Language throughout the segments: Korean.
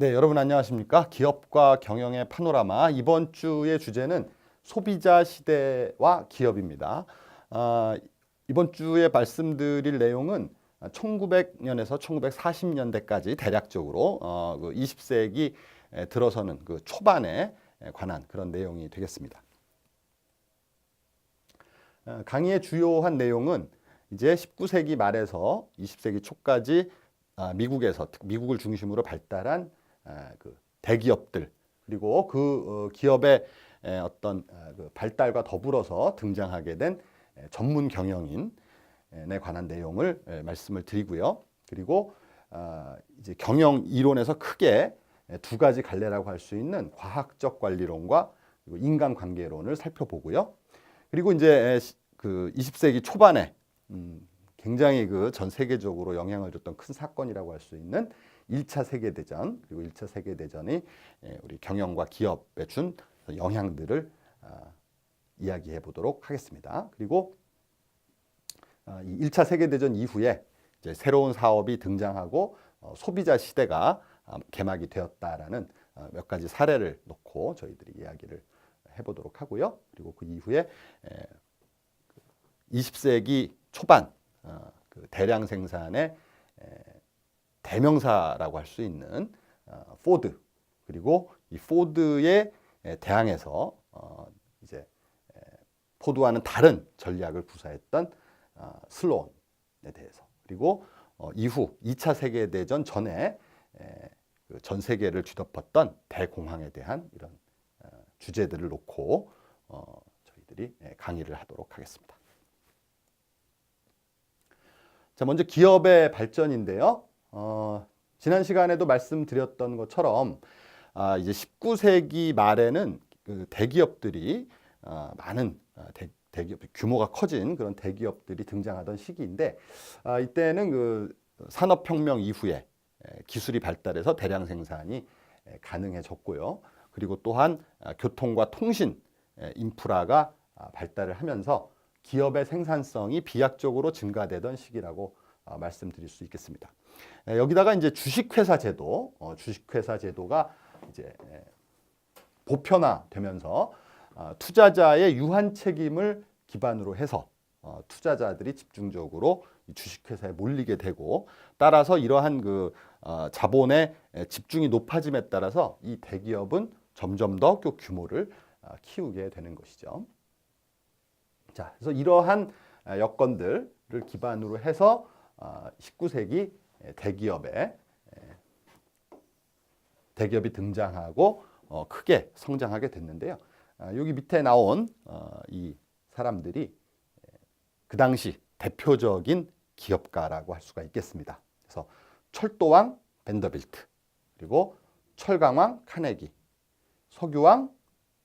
네, 여러분 안녕하십니까? 기업과 경영의 파노라마. 이번 주의 주제는 소비자 시대와 기업입니다. 이번 주에 말씀드릴 내용은 1900년에서 1940년대까지 대략적으로 그 20세기 들어서는 그 초반에 관한 그런 내용이 되겠습니다. 강의의 주요한 내용은 이제 19세기 말에서 20세기 초까지 미국을 중심으로 발달한 그 대기업들, 그리고 그 기업의 어떤 그 발달과 더불어서 등장하게 된 전문 경영인에 관한 내용을 말씀을 드리고요. 그리고 이제 경영 이론에서 크게 두 가지 갈래라고 할 수 있는 과학적 관리론과 그리고 인간관계론을 살펴보고요. 그리고 이제 그 20세기 초반에 굉장히 그 전 세계적으로 영향을 줬던 큰 사건이라고 할 수 있는 1차 세계대전, 그리고 1차 세계대전이 우리 경영과 기업에 준 영향들을 이야기해 보도록 하겠습니다. 그리고 이 1차 세계대전 이후에 이제 새로운 사업이 등장하고 소비자 시대가 개막이 되었다라는 몇 가지 사례를 놓고 저희들이 이야기를 해보도록 하고요. 그리고 그 이후에 20세기 초반 그 대량 생산의 대명사라고 할 수 있는 포드, 그리고 이 포드에 대항해서 이제 포드와는 다른 전략을 구사했던 슬로온에 대해서, 그리고 이후 2차 세계대전 전에 그 전 세계를 뒤덮었던 대공황에 대한 이런 주제들을 놓고 저희들이 강의를 하도록 하겠습니다. 자, 먼저 기업의 발전인데요. 지난 시간에도 말씀드렸던 것처럼 이제 19세기 말에는 그 대기업들이 많은 대기업 규모가 커진 그런 대기업들이 등장하던 시기인데, 이때는 그 산업혁명 이후에 기술이 발달해서 대량 생산이 가능해졌고요. 그리고 또한 교통과 통신 인프라가 발달을 하면서 기업의 생산성이 비약적으로 증가되던 시기라고 말씀드릴 수 있겠습니다. 여기다가 이제 주식회사 제도가 이제 보편화되면서 투자자의 유한 책임을 기반으로 해서 투자자들이 집중적으로 주식회사에 몰리게 되고, 따라서 이러한 그 자본의 집중이 높아짐에 따라서 이 대기업은 점점 더 그 규모를 키우게 되는 것이죠. 자, 그래서 이러한 여건들을 기반으로 해서 19세기 대기업이 등장하고 크게 성장하게 됐는데요. 여기 밑에 나온 이 사람들이 그 당시 대표적인 기업가라고 할 수가 있겠습니다. 그래서 철도왕 벤더빌트, 그리고 철강왕 카네기, 석유왕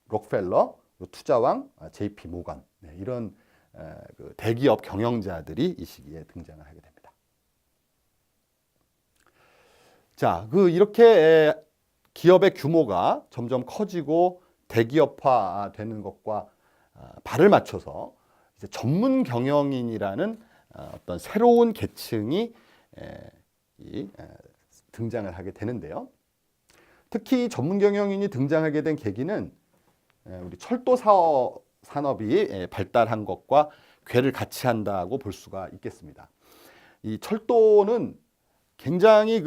록펠러, 투자왕 JP 모건, 이런 그 대기업 경영자들이 이 시기에 등장을 하게 됩니다. 자, 그 이렇게 기업의 규모가 점점 커지고 대기업화되는 것과 발을 맞춰서 이제 전문 경영인이라는 어떤 새로운 계층이 등장을 하게 되는데요. 특히 전문 경영인이 등장하게 된 계기는 우리 철도 산업이 발달한 것과 궤를 같이 한다고 볼 수가 있겠습니다. 이 철도는 굉장히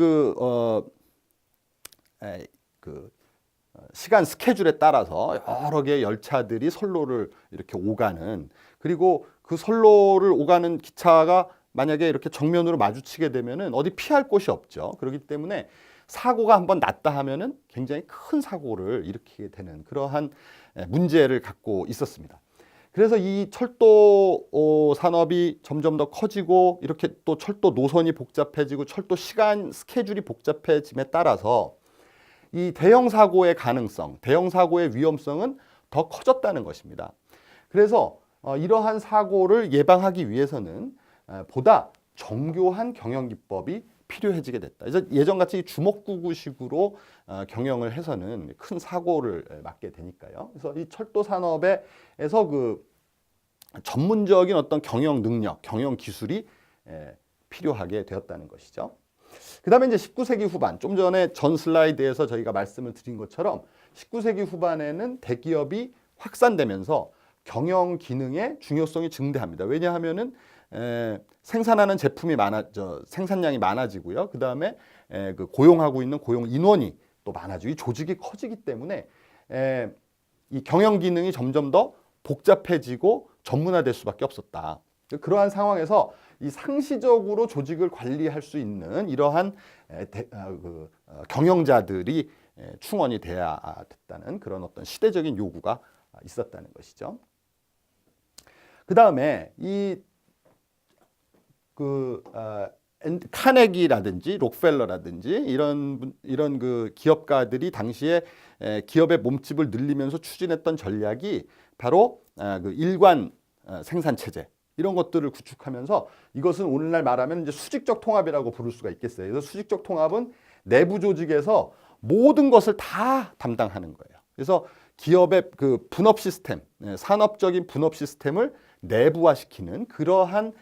시간 스케줄에 따라서 여러 개의 열차들이 선로를 이렇게 오가는, 그리고 그 선로를 오가는 기차가 만약에 이렇게 정면으로 마주치게 되면은 어디 피할 곳이 없죠. 그렇기 때문에 사고가 한번 났다 하면은 굉장히 큰 사고를 일으키게 되는 그러한 문제를 갖고 있었습니다. 그래서 이 철도 산업이 점점 더 커지고, 이렇게 또 철도 노선이 복잡해지고 철도 시간 스케줄이 복잡해짐에 따라서 이 대형 사고의 가능성, 대형 사고의 위험성은 더 커졌다는 것입니다. 그래서 이러한 사고를 예방하기 위해서는 보다 정교한 경영 기법이 필요해지게 됐다. 그래서 예전같이 주먹구구식으로 경영을 해서는 큰 사고를 막게 되니까요. 그래서 이 철도 산업에서 그 전문적인 어떤 경영 능력, 경영 기술이 필요하게 되었다는 것이죠. 그다음에 이제 19세기 후반, 좀 전에 전 슬라이드에서 저희가 말씀을 드린 것처럼 19세기 후반에는 대기업이 확산되면서 경영 기능의 중요성이 증대합니다. 왜냐하면은 생산하는 제품이 생산량이 많아지고요. 그다음에 그 고용하고 있는 고용 인원이 또 많아지고 이 조직이 커지기 때문에 이 경영 기능이 점점 더 복잡해지고 전문화될 수밖에 없었다. 그러한 상황에서 이 상시적으로 조직을 관리할 수 있는 이러한 경영자들이 충원이 돼야 됐다는 그런 어떤 시대적인 요구가 있었다는 것이죠. 그 다음에 카네기라든지 록펠러라든지 이런 그 기업가들이 당시에 기업의 몸집을 늘리면서 추진했던 전략이 바로 그 일관 생산 체제 이런 것들을 구축하면서 이것은 오늘날 말하면 이제 수직적 통합이라고 부를 수가 있겠어요. 그래서 수직적 통합은 내부 조직에서 모든 것을 다 담당하는 거예요. 그래서 기업의 그 분업 시스템, 산업적인 분업 시스템을 내부화시키는 그러한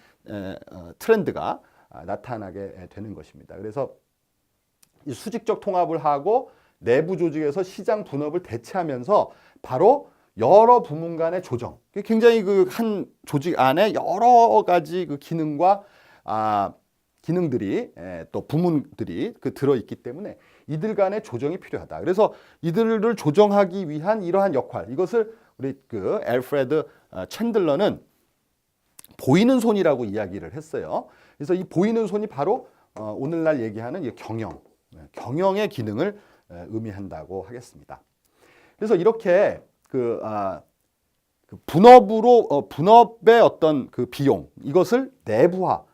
트렌드가 나타나게 되는 것입니다. 그래서 이 수직적 통합을 하고 내부 조직에서 시장 분업을 대체하면서 바로 여러 부문 간의 조정, 굉장히 그 한 조직 안에 여러 가지 그 기능과 기능들이 또 부문들이 그 들어있기 때문에 이들 간의 조정이 필요하다. 그래서 이들을 조정하기 위한 이러한 역할, 이것을 우리 그 알프레드 챈들러는 보이는 손이라고 이야기를 했어요. 그래서 이 보이는 손이 바로 오늘날 얘기하는 이 경영의 기능을 의미한다고 하겠습니다. 그래서 이렇게 분업의 어떤 그 비용, 이것을 내부화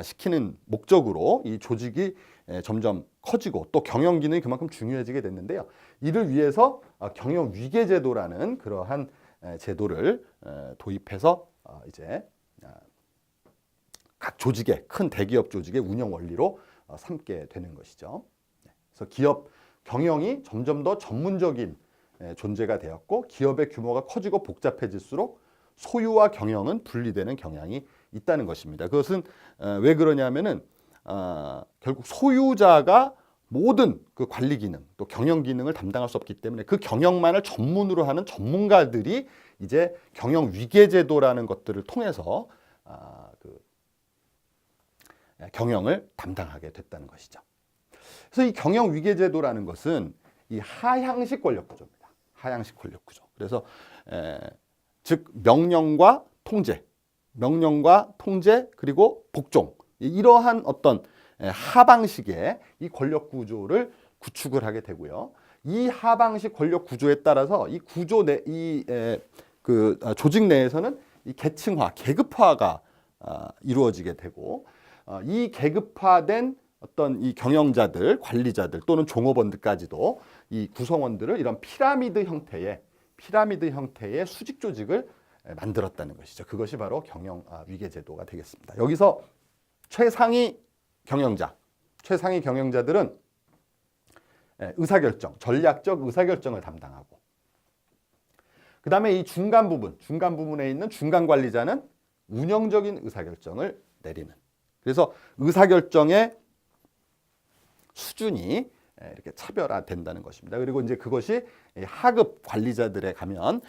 시키는 목적으로 이 조직이 점점 커지고 또 경영 기능이 그만큼 중요해지게 됐는데요. 이를 위해서 경영 위계 제도라는 그러한 제도를 도입해서 이제 각 조직의 큰 대기업 조직의 운영 원리로 삼게 되는 것이죠. 그래서 기업 경영이 점점 더 전문적인 존재가 되었고 기업의 규모가 커지고 복잡해질수록 소유와 경영은 분리되는 경향이 있다는 것입니다. 그것은 왜 그러냐면은 결국 소유자가 모든 그 관리 기능 또 경영 기능을 담당할 수 없기 때문에 그 경영만을 전문으로 하는 전문가들이 이제 경영 위계 제도라는 것들을 통해서 경영을 담당하게 됐다는 것이죠. 그래서 이 경영 위계 제도라는 것은 이 하향식 권력 구조입니다. 하향식 권력 구조. 그래서 즉 명령과 통제 그리고 복종 이러한 어떤 하방식의 이 권력 구조를 구축을 하게 되고요. 이 하방식 권력 구조에 따라서 이 구조 조직 내에서는 이 계층화, 계급화가 이루어지게 되고 이 계급화된 어떤 이 경영자들, 관리자들 또는 종업원들까지도 이 구성원들을 이런 피라미드 형태의 수직 조직을 만들었다는 것이죠. 그것이 바로 경영 위계 제도가 되겠습니다. 여기서 최상위 경영자들은 전략적 의사결정을 담당하고 그 다음에 이 중간 부분에 있는 중간 관리자는 운영적인 의사결정을 내리는. 그래서 의사결정의 수준이 이렇게 차별화된다는 것입니다. 그리고 이제 그것이 하급 관리자들에 가면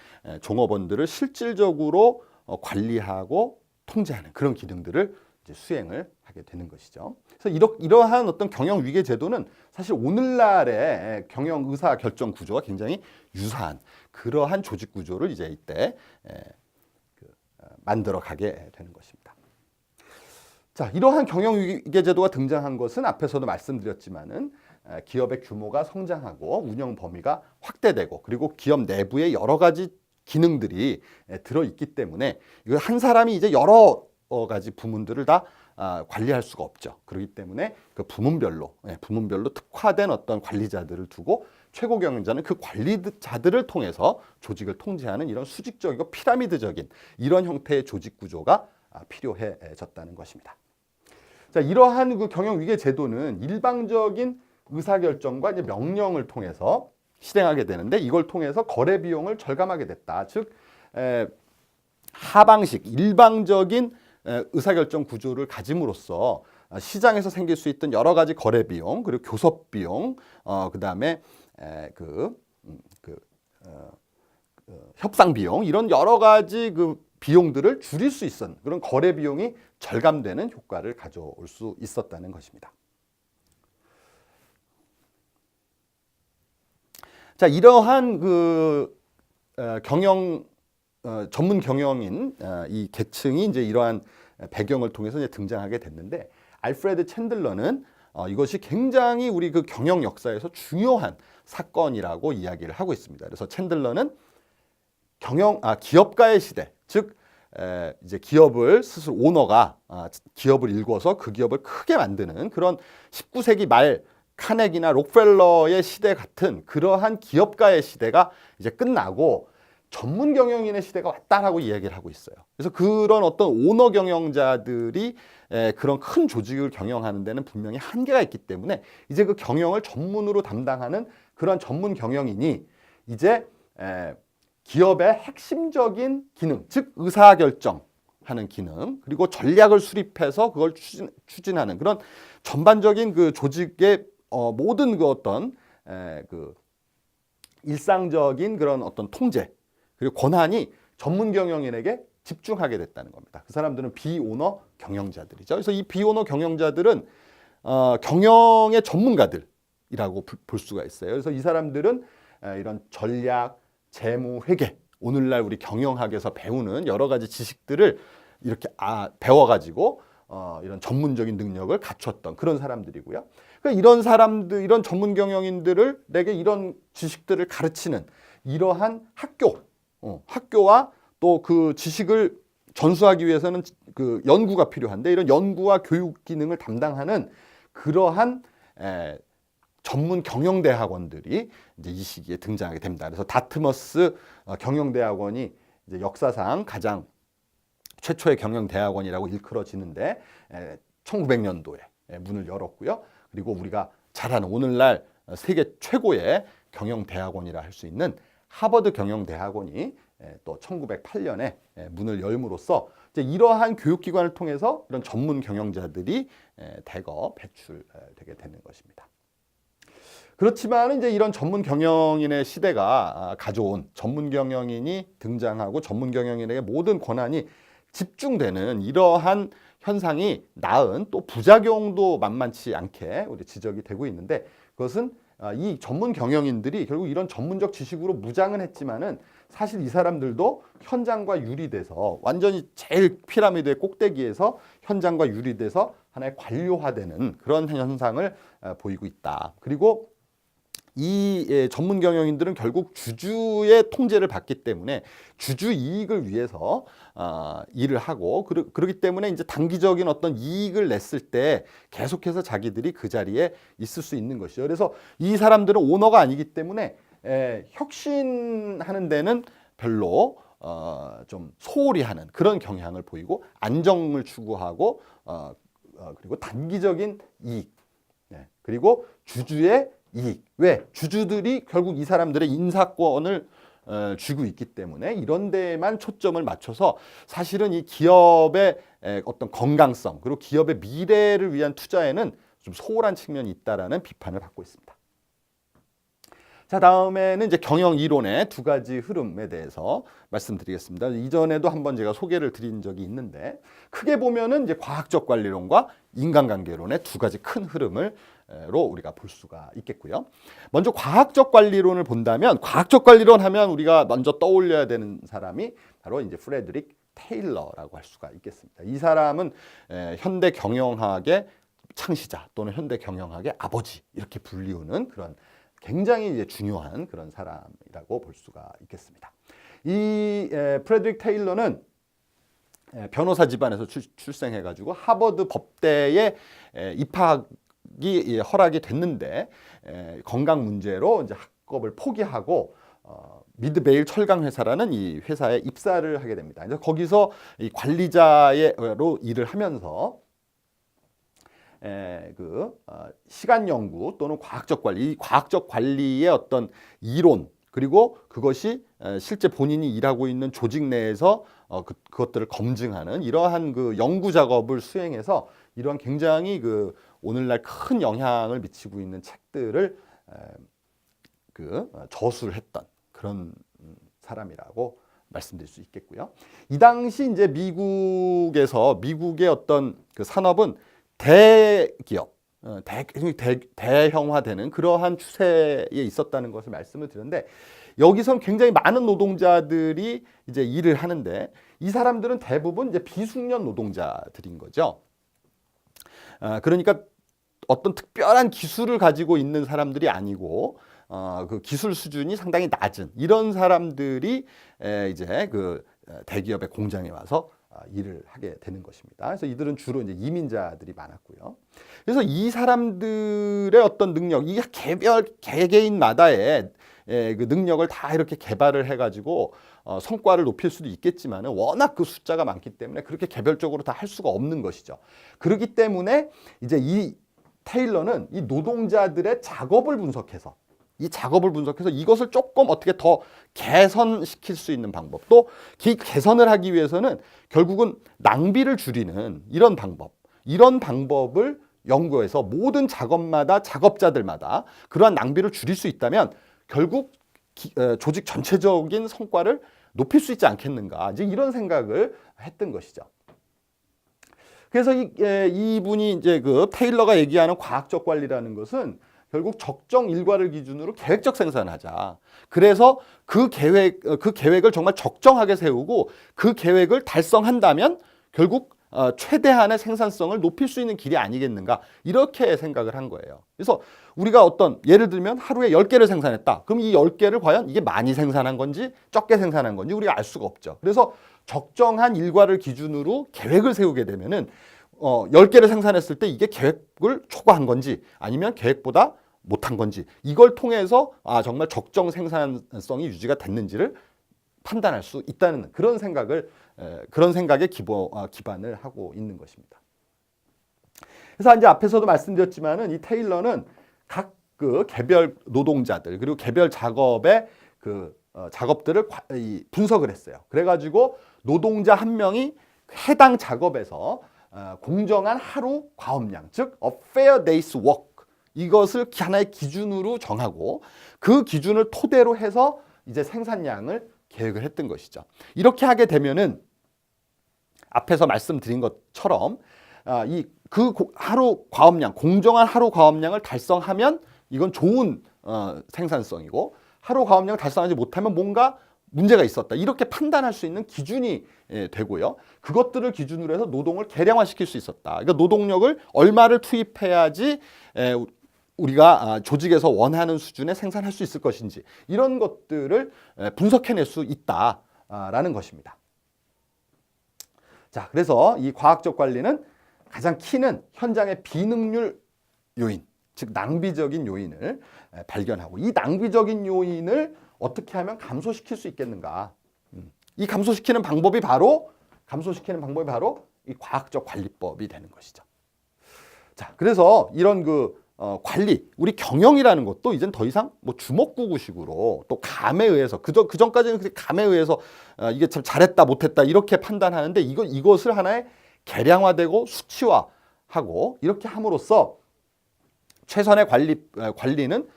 종업원들을 실질적으로 관리하고 통제하는 그런 기능들을 이제 수행을 하게 되는 것이죠. 그래서 이러한 어떤 경영 위계 제도는 사실 오늘날의 경영 의사 결정 구조와 굉장히 유사한 그러한 조직 구조를 이제 이때 만들어 가게 되는 것입니다. 자, 이러한 경영 위계 제도가 등장한 것은 앞에서도 말씀드렸지만은 기업의 규모가 성장하고 운영 범위가 확대되고 그리고 기업 내부에 여러 가지 기능들이 들어있기 때문에 한 사람이 이제 여러 가지 부문들을 다 관리할 수가 없죠. 그렇기 때문에 그 부문별로 특화된 어떤 관리자들을 두고 최고 경영자는 그 관리자들을 통해서 조직을 통제하는 이런 수직적이고 피라미드적인 이런 형태의 조직 구조가 필요해졌다는 것입니다. 자, 이러한 그 경영 위계 제도는 일방적인 의사결정과 이제 명령을 통해서 실행하게 되는데 이걸 통해서 거래 비용을 절감하게 됐다. 즉 하방식 일방적인 의사결정 구조를 가짐으로써 시장에서 생길 수 있던 여러 가지 거래 비용, 그리고 교섭 비용, 그다음에 협상 비용, 이런 여러 가지 그 비용들을 줄일 수 있었던 그런 거래 비용이 절감되는 효과를 가져올 수 있었다는 것입니다. 자, 이러한 그 전문 경영인 이 계층이 이제 이러한 배경을 통해서 이제 등장하게 됐는데, 알프레드 챈들러는 이것이 굉장히 우리 그 경영 역사에서 중요한 사건이라고 이야기를 하고 있습니다. 그래서 챈들러는 기업가의 시대, 즉 이제 기업을 스스로 오너가 기업을 일궈서 그 기업을 크게 만드는 그런 19세기 말 카네기나 록펠러의 시대 같은 그러한 기업가의 시대가 이제 끝나고 전문 경영인의 시대가 왔다라고 이야기를 하고 있어요. 그래서 그런 어떤 오너 경영자들이 그런 큰 조직을 경영하는 데는 분명히 한계가 있기 때문에 이제 그 경영을 전문으로 담당하는 그런 전문 경영인이 이제 기업의 핵심적인 기능, 즉 의사결정하는 기능, 그리고 전략을 수립해서 그걸 추진하는 그런 전반적인 그 조직의 모든 그 어떤 그 일상적인 그런 어떤 통제 그리고 권한이 전문 경영인에게 집중하게 됐다는 겁니다. 그 사람들은 비오너 경영자들이죠. 그래서 이 비오너 경영자들은 경영의 전문가들이라고 볼 수가 있어요. 그래서 이 사람들은 이런 전략, 재무, 회계, 오늘날 우리 경영학에서 배우는 여러 가지 지식들을 이렇게 배워가지고 이런 전문적인 능력을 갖췄던 그런 사람들이고요. 그러니까 이런 사람들, 이런 전문 경영인들을 내게 이런 지식들을 가르치는 이러한 학교와 또 그 지식을 전수하기 위해서는 그 연구가 필요한데, 이런 연구와 교육 기능을 담당하는 그러한 전문 경영대학원들이 이제 이 시기에 등장하게 됩니다. 그래서 다트머스 경영대학원이 이제 역사상 가장 최초의 경영대학원이라고 일컬어지는데 1900년도에 문을 열었고요. 그리고 우리가 잘 아는 오늘날 세계 최고의 경영대학원이라 할 수 있는 하버드 경영대학원이 또 1908년에 문을 열므로써 이제 이러한 교육기관을 통해서 이런 전문 경영자들이 대거 배출되게 되는 것입니다. 그렇지만 이제 이런 전문 경영인의 시대가 가져온 전문 경영인이 등장하고 전문 경영인에게 모든 권한이 집중되는 이러한 현상이 낳은 또 부작용도 만만치 않게 우리 지적이 되고 있는데, 그것은 이 전문 경영인들이 결국 이런 전문적 지식으로 무장은 했지만은 사실 이 사람들도 현장과 유리돼서 완전히 제일 피라미드의 꼭대기에서 현장과 유리돼서 하나의 관료화되는 그런 현상을 보이고 있다. 그리고 이 전문 경영인들은 결국 주주의 통제를 받기 때문에 주주 이익을 위해서 일을 하고, 그러기 때문에 이제 단기적인 어떤 이익을 냈을 때 계속해서 자기들이 그 자리에 있을 수 있는 것이죠. 그래서 이 사람들은 오너가 아니기 때문에 혁신하는 데는 별로 좀 소홀히 하는 그런 경향을 보이고, 안정을 추구하고 그리고 단기적인 이익, 그리고 주주의 이익. 왜? 주주들이 결국 이 사람들의 인사권을 쥐고 있기 때문에 이런 데에만 초점을 맞춰서 사실은 이 기업의 어떤 건강성 그리고 기업의 미래를 위한 투자에는 좀 소홀한 측면이 있다라는 비판을 받고 있습니다. 자, 다음에는 이제 경영 이론의 두 가지 흐름에 대해서 말씀드리겠습니다. 이전에도 한번 제가 소개를 드린 적이 있는데, 크게 보면은 이제 과학적 관리론과 인간관계론의 두 가지 큰 흐름을 우리가 볼 수가 있겠고요. 먼저 과학적 관리론을 본다면, 과학적 관리론 하면 우리가 먼저 떠올려야 되는 사람이 바로 이제 프레드릭 테일러라고 할 수가 있겠습니다. 이 사람은 현대 경영학의 창시자 또는 현대 경영학의 아버지 이렇게 불리우는 그런 굉장히 이제 중요한 그런 사람이라고 볼 수가 있겠습니다. 이 프레드릭 테일러는 변호사 집안에서 출생해가지고 하버드 법대에 입학이 허락이 됐는데 건강 문제로 이제 학업을 포기하고 미드베일 철강 회사라는 이 회사에 입사를 하게 됩니다. 그래서 거기서 이 관리자로 일을 하면서 시간 연구 또는 과학적 관리, 이 과학적 관리의 어떤 이론, 그리고 그것이 실제 본인이 일하고 있는 조직 내에서 그것들을 검증하는 이러한 그 연구 작업을 수행해서 이러한 굉장히 그 오늘날 큰 영향을 미치고 있는 책들을 저술을 했던 그런 사람이라고 말씀드릴 수 있겠고요. 이 당시 이제 미국의 어떤 그 산업은 대기업, 대형화되는 그러한 추세에 있었다는 것을 말씀을 드렸는데, 여기선 굉장히 많은 노동자들이 이제 일을 하는데, 이 사람들은 대부분 이제 비숙련 노동자들인 거죠. 그러니까 어떤 특별한 기술을 가지고 있는 사람들이 아니고, 그 기술 수준이 상당히 낮은 이런 사람들이 이제 그 대기업의 공장에 와서 일을 하게 되는 것입니다. 그래서 이들은 주로 이제 이민자들이 많았고요. 그래서 이 사람들의 어떤 능력, 이게 개개인마다의 그 능력을 다 이렇게 개발을 해가지고 성과를 높일 수도 있겠지만, 워낙 그 숫자가 많기 때문에 그렇게 개별적으로 다 할 수가 없는 것이죠. 그렇기 때문에 이제 이 테일러는 이 노동자들의 작업을 분석해서 이것을 조금 어떻게 더 개선시킬 수 있는 방법, 또 개선을 하기 위해서는 결국은 낭비를 줄이는 이런 방법을 연구해서 모든 작업자들마다 그러한 낭비를 줄일 수 있다면 결국 조직 전체적인 성과를 높일 수 있지 않겠는가, 이제 이런 생각을 했던 것이죠. 그래서 이분이 이제 그 테일러가 얘기하는 과학적 관리라는 것은 결국 적정 일과를 기준으로 계획적 생산을 하자. 그래서 그 계획을 정말 적정하게 세우고 그 계획을 달성한다면 결국 최대한의 생산성을 높일 수 있는 길이 아니겠는가, 이렇게 생각을 한 거예요. 그래서 우리가 예를 들면 하루에 10개를 생산했다. 그럼 이 10개를 과연 이게 많이 생산한 건지 적게 생산한 건지 우리가 알 수가 없죠. 그래서 적정한 일과를 기준으로 계획을 세우게 되면은 10개를 생산했을 때 이게 계획을 초과한 건지 아니면 계획보다 못한 건지, 이걸 통해서 정말 적정 생산성이 유지가 됐는지를 판단할 수 있다는 그런 생각에 기반을 하고 있는 것입니다. 그래서 이제 앞에서도 말씀드렸지만은 이 테일러는 각 그 개별 노동자들 그리고 개별 작업의 작업들을 분석을 했어요. 그래가지고 노동자 한 명이 해당 작업에서 공정한 하루 과업량, 즉 a fair day's work, 이것을 하나의 기준으로 정하고 그 기준을 토대로 해서 이제 생산량을 계획을 했던 것이죠. 이렇게 하게 되면은 앞에서 말씀드린 것처럼 하루 과업량, 공정한 하루 과업량을 달성하면 이건 좋은 생산성이고, 하루 과업량을 달성하지 못하면 뭔가 문제가 있었다, 이렇게 판단할 수 있는 기준이 되고요. 그것들을 기준으로 해서 노동을 계량화시킬 수 있었다. 그러니까 노동력을 얼마를 투입해야지 우리가 조직에서 원하는 수준의 생산할 수 있을 것인지, 이런 것들을 분석해낼 수 있다라는 것입니다. 자, 그래서 이 과학적 관리는 가장 키는 현장의 비능률 요인, 즉 낭비적인 요인을 발견하고, 이 낭비적인 요인을 어떻게 하면 감소시킬 수 있겠는가? 이 감소시키는 방법이 바로 이 과학적 관리법이 되는 것이죠. 자, 그래서 이런 관리, 우리 경영이라는 것도 이젠 더 이상 주먹구구식으로 또 감에 의해서, 그전까지는 감에 의해서 이게 참 잘했다 못했다 이렇게 판단하는데, 이것을 하나의 계량화되고 수치화하고 이렇게 함으로써 최선의 관리는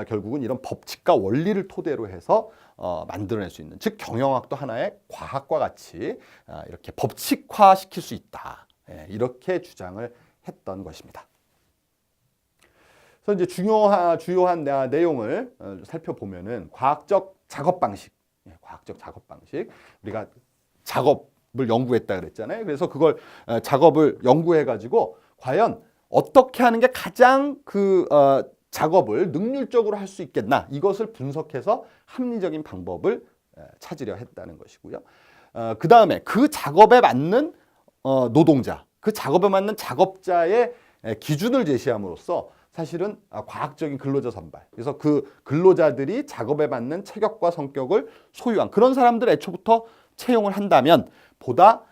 결국은 이런 법칙과 원리를 토대로 해서 만들어낼 수 있는, 즉 경영학도 하나의 과학과 같이 이렇게 법칙화시킬 수 있다, 이렇게 주장을 했던 것입니다. 그래서 이제 주요한 내용을 살펴보면은 과학적 작업 방식, 우리가 작업을 연구했다 그랬잖아요. 그래서 그걸 작업을 연구해 가지고 과연 어떻게 하는 게 가장 작업을 능률적으로 할 수 있겠나, 이것을 분석해서 합리적인 방법을 찾으려 했다는 것이고요. 그 다음에 그 작업에 맞는 노동자, 그 작업에 맞는 작업자의 기준을 제시함으로써 사실은 과학적인 근로자 선발, 그래서 그 근로자들이 작업에 맞는 체격과 성격을 소유한 그런 사람들을 애초부터 채용을 한다면 보다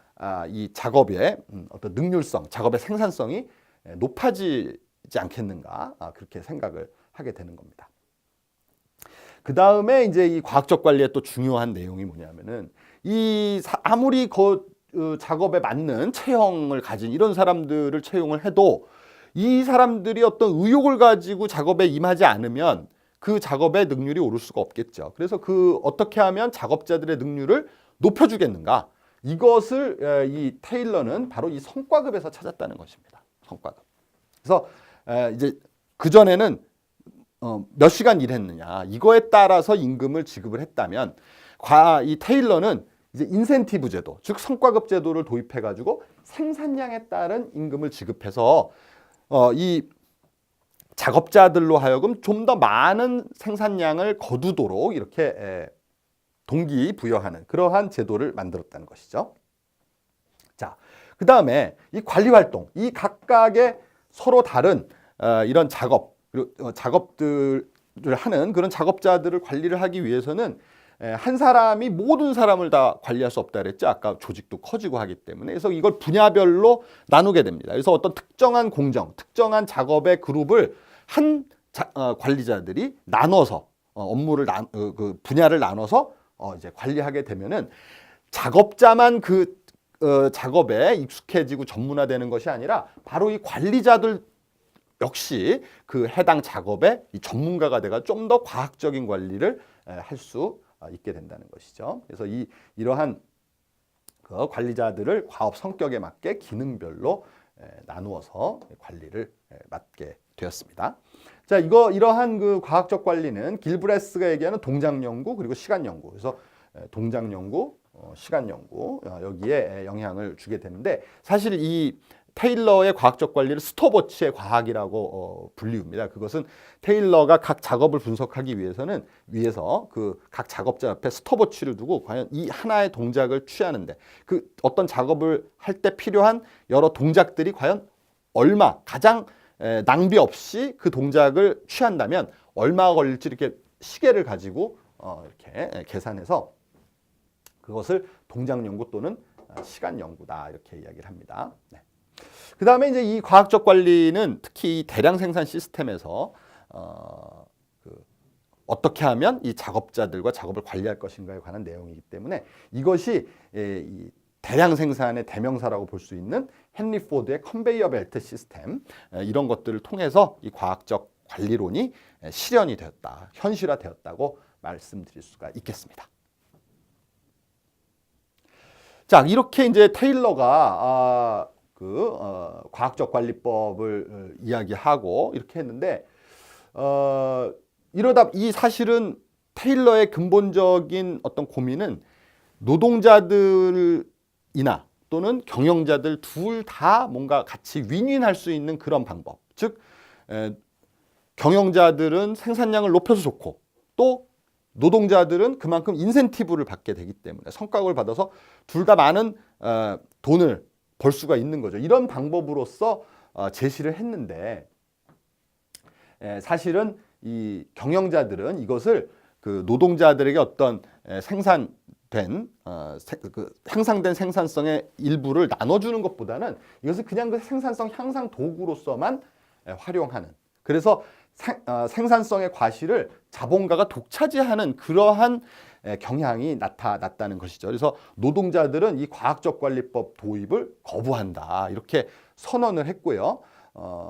이 작업의 어떤 능률성, 작업의 생산성이 높아지지 않겠는가, 그렇게 생각을 하게 되는 겁니다. 그 다음에 이제 이 과학적 관리의 또 중요한 내용이 뭐냐면은 아무리 작업에 맞는 체형을 가진 이런 사람들을 채용을 해도 이 사람들이 어떤 의욕을 가지고 작업에 임하지 않으면 그 작업의 능률이 오를 수가 없겠죠. 그래서 그 어떻게 하면 작업자들의 능률을 높여주겠는가? 이것을 이 테일러는 바로 이 성과급에서 찾았다는 것입니다. 성과급. 그래서 이제 그 전에는 몇 시간 일했느냐 이거에 따라서 임금을 지급을 했다면 이 테일러는 이제 인센티브 제도, 즉 성과급 제도를 도입해 가지고 생산량에 따른 임금을 지급해서 이 작업자들로 하여금 좀 더 많은 생산량을 거두도록 이렇게 동기부여하는 그러한 제도를 만들었다는 것이죠. 자, 그 다음에 이 관리 활동, 이 각각의 서로 다른 이런 작업들을 하는 그런 작업자들을 관리를 하기 위해서는 한 사람이 모든 사람을 다 관리할 수 없다 그랬죠. 아까 조직도 커지고 하기 때문에. 그래서 이걸 분야별로 나누게 됩니다. 그래서 어떤 특정한 공정, 특정한 작업의 그룹을 한 관리자들이 나눠서 업무를 그 분야를 나눠서 이제 관리하게 되면은 작업자만 그 작업에 익숙해지고 전문화되는 것이 아니라 바로 이 관리자들 역시 그 해당 작업의 이 전문가가 돼가 좀 더 과학적인 관리를 할 수 있게 된다는 것이죠. 그래서 이러한 그 관리자들을 과업 성격에 맞게 기능별로 나누어서 관리를 맡게 되었습니다. 자, 이러한 그 과학적 관리는 길브레스가 얘기하는 동작 연구 그리고 시간 연구. 그래서 동작 연구, 시간 연구 여기에 영향을 주게 되는데 사실 이 테일러의 과학적 관리를 스톱워치의 과학이라고 불리웁니다. 그것은 테일러가 각 작업을 분석하기 위해서 그 각 작업자 앞에 스톱워치를 두고 과연 이 하나의 동작을 취하는데 그 어떤 작업을 할 때 필요한 여러 동작들이 과연 얼마 가장 낭비 없이 그 동작을 취한다면 얼마가 걸릴지 이렇게 시계를 가지고 이렇게 계산해서 그것을 동작 연구 또는 시간 연구다 이렇게 이야기를 합니다. 네. 그 다음에 이제 이 과학적 관리는 특히 대량 생산 시스템에서 어떻게 하면 이 작업자들과 작업을 관리할 것인가에 관한 내용이기 때문에 이것이 이 대량 생산의 대명사라고 볼 수 있는 헨리 포드의 컨베이어 벨트 시스템 이런 것들을 통해서 이 과학적 관리론이 실현이 되었다, 현실화되었다고 말씀드릴 수가 있겠습니다. 자, 이렇게 이제 테일러가 과학적 관리법을 이야기하고 이렇게 했는데 이러다 이 사실은 테일러의 근본적인 어떤 고민은 노동자들이나 또는 경영자들 둘 다 뭔가 같이 윈윈할 수 있는 그런 방법. 즉 경영자들은 생산량을 높여서 좋고 또 노동자들은 그만큼 인센티브를 받게 되기 때문에 성과급을 받아서 둘 다 많은 돈을 벌 수가 있는 거죠. 이런 방법으로서 제시를 했는데 사실은 이 경영자들은 이것을 그 노동자들에게 어떤 향상된 생산성의 일부를 나눠주는 것보다는 이것을 그냥 그 생산성 향상 도구로서만 활용하는 그래서 생산성의 과실을 자본가가 독차지하는 그러한 경향이 나타났다는 것이죠. 그래서 노동자들은 이 과학적 관리법 도입을 거부한다 이렇게 선언을 했고요.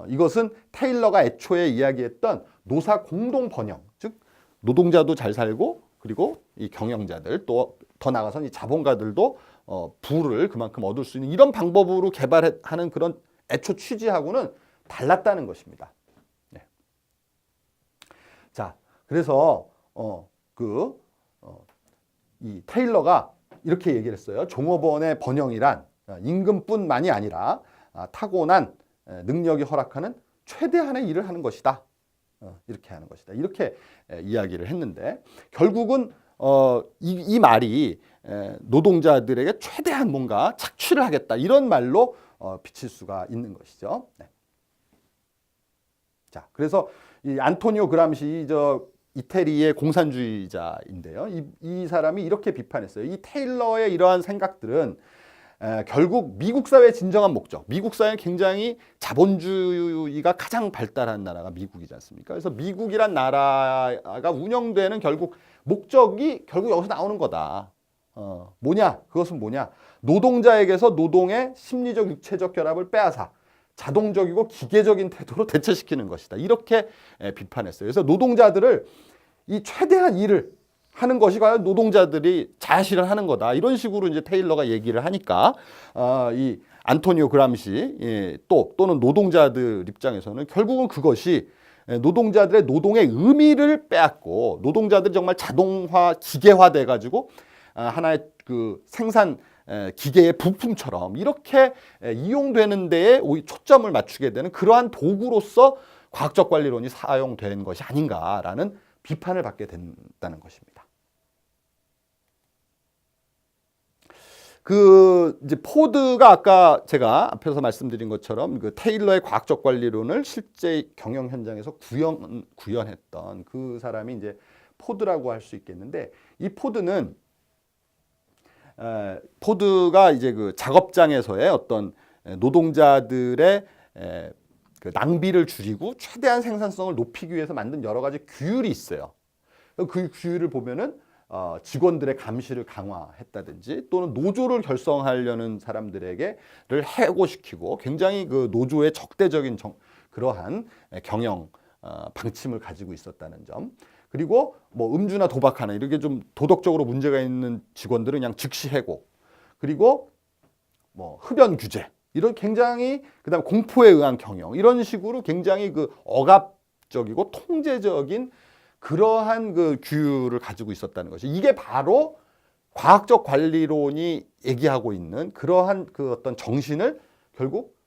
이것은 테일러가 애초에 이야기했던 노사 공동 번영, 즉 노동자도 잘 살고 그리고 이 경영자들 또 더 나아가서는 이 자본가들도 부를 그만큼 얻을 수 있는 이런 방법으로 개발하는 그런 애초 취지하고는 달랐다는 것입니다. 네. 자, 그래서 이 테일러가 이렇게 얘기를 했어요. 종업원의 번영이란 임금뿐만이 아니라 타고난 능력이 허락하는 최대한의 일을 하는 것이다. 이렇게 하는 것이다. 이렇게 이야기를 했는데 결국은 이 말이 노동자들에게 최대한 뭔가 착취를 하겠다. 이런 말로 비칠 수가 있는 것이죠. 네. 자, 그래서 이 안토니오 그람시 이태리의 공산주의자인데요. 이 사람이 이렇게 비판했어요. 이 테일러의 이러한 생각들은 결국 미국 사회의 진정한 목적, 미국 사회는 굉장히 자본주의가 가장 발달한 나라가 미국이지 않습니까? 그래서 미국이란 나라가 운영되는 결국 목적이 결국 여기서 나오는 거다. 뭐냐? 그것은 뭐냐? 노동자에게서 노동의 심리적, 육체적 결합을 빼앗아 자동적이고 기계적인 태도로 대체시키는 것이다. 이렇게 비판했어요. 그래서 노동자들을 이 최대한 일을 하는 것이 과연 노동자들이 자아실현하는 거다. 이런 식으로 이제 테일러가 얘기를 하니까 이 안토니오 그람시 또는 노동자들 입장에서는 결국은 그것이 노동자들의 노동의 의미를 빼앗고 노동자들이 정말 자동화, 기계화돼 가지고 하나의 그 생산 기계의 부품처럼 이렇게 이용되는 데에 초점을 맞추게 되는 그러한 도구로서 과학적 관리론이 사용된 것이 아닌가라는 비판을 받게 된다는 것입니다. 그 이제 포드가 아까 제가 앞에서 말씀드린 것처럼 그 테일러의 과학적 관리론을 실제 경영 현장에서 구현했던 그 사람이 이제 포드라고 할 수 있겠는데, 이 포드는 포드가 이제 그 작업장에서의 어떤 노동자들의 그 낭비를 줄이고 최대한 생산성을 높이기 위해서 만든 여러 가지 규율이 있어요. 그 규율을 보면은 직원들의 감시를 강화했다든지 또는 노조를 결성하려는 사람들에게를 해고시키고 굉장히 그 노조의 적대적인 그러한 경영 방침을 가지고 있었다는 점. 그리고 뭐 음주나 도박하나 이렇게 좀 도덕적으로 문제가 있는 직원들은 그냥 즉시 해고. 그리고 뭐 흡연 규제 이런 굉장히 그다음 공포에 의한 경영 이런 식으로 굉장히 그 억압적이고 통제적인 그러한 그 규율을 가지고 있었다는 것이, 이게 바로 과학적 관리론이 얘기하고 있는 그러한 그 어떤 정신을 결국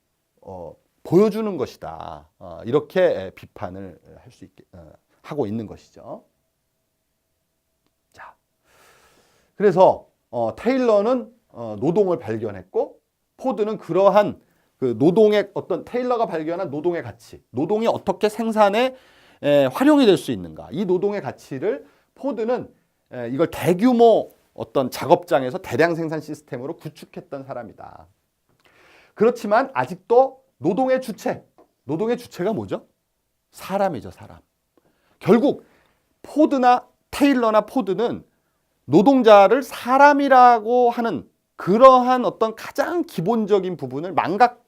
보여주는 것이다. 이렇게 비판을 할 수 있게 하고 있는 것이죠. 자, 그래서 테일러는 노동을 발견했고 포드는 그러한 그 노동의 어떤 테일러가 발견한 노동의 가치, 노동이 어떻게 생산에 활용이 될 수 있는가, 이 노동의 가치를 포드는 이걸 대규모 어떤 작업장에서 대량 생산 시스템으로 구축했던 사람이다. 그렇지만 아직도 노동의 주체가 뭐죠? 사람이죠, 사람. 결국 포드나 테일러나 포드는 노동자를 사람이라고 하는 그러한 어떤 가장 기본적인 부분을 망각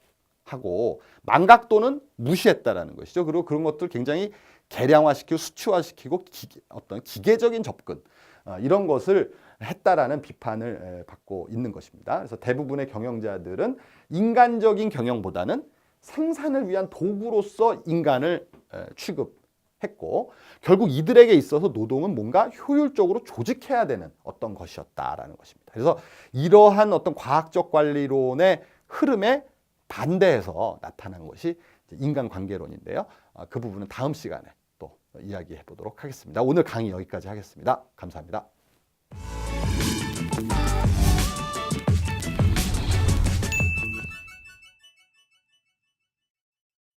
또는 무시했다라는 것이죠. 그리고 그런 것들 굉장히 계량화시키고 수치화시키고 어떤 기계적인 접근 이런 것을 했다라는 비판을 받고 있는 것입니다. 그래서 대부분의 경영자들은 인간적인 경영보다는 생산을 위한 도구로서 인간을 취급했고 결국 이들에게 있어서 노동은 뭔가 효율적으로 조직해야 되는 어떤 것이었다라는 것입니다. 그래서 이러한 어떤 과학적 관리론의 흐름에 반대해서 나타난 것이 인간관계론인데요. 그 부분은 다음 시간에 또 이야기해 보도록 하겠습니다. 오늘 강의 여기까지 하겠습니다. 감사합니다.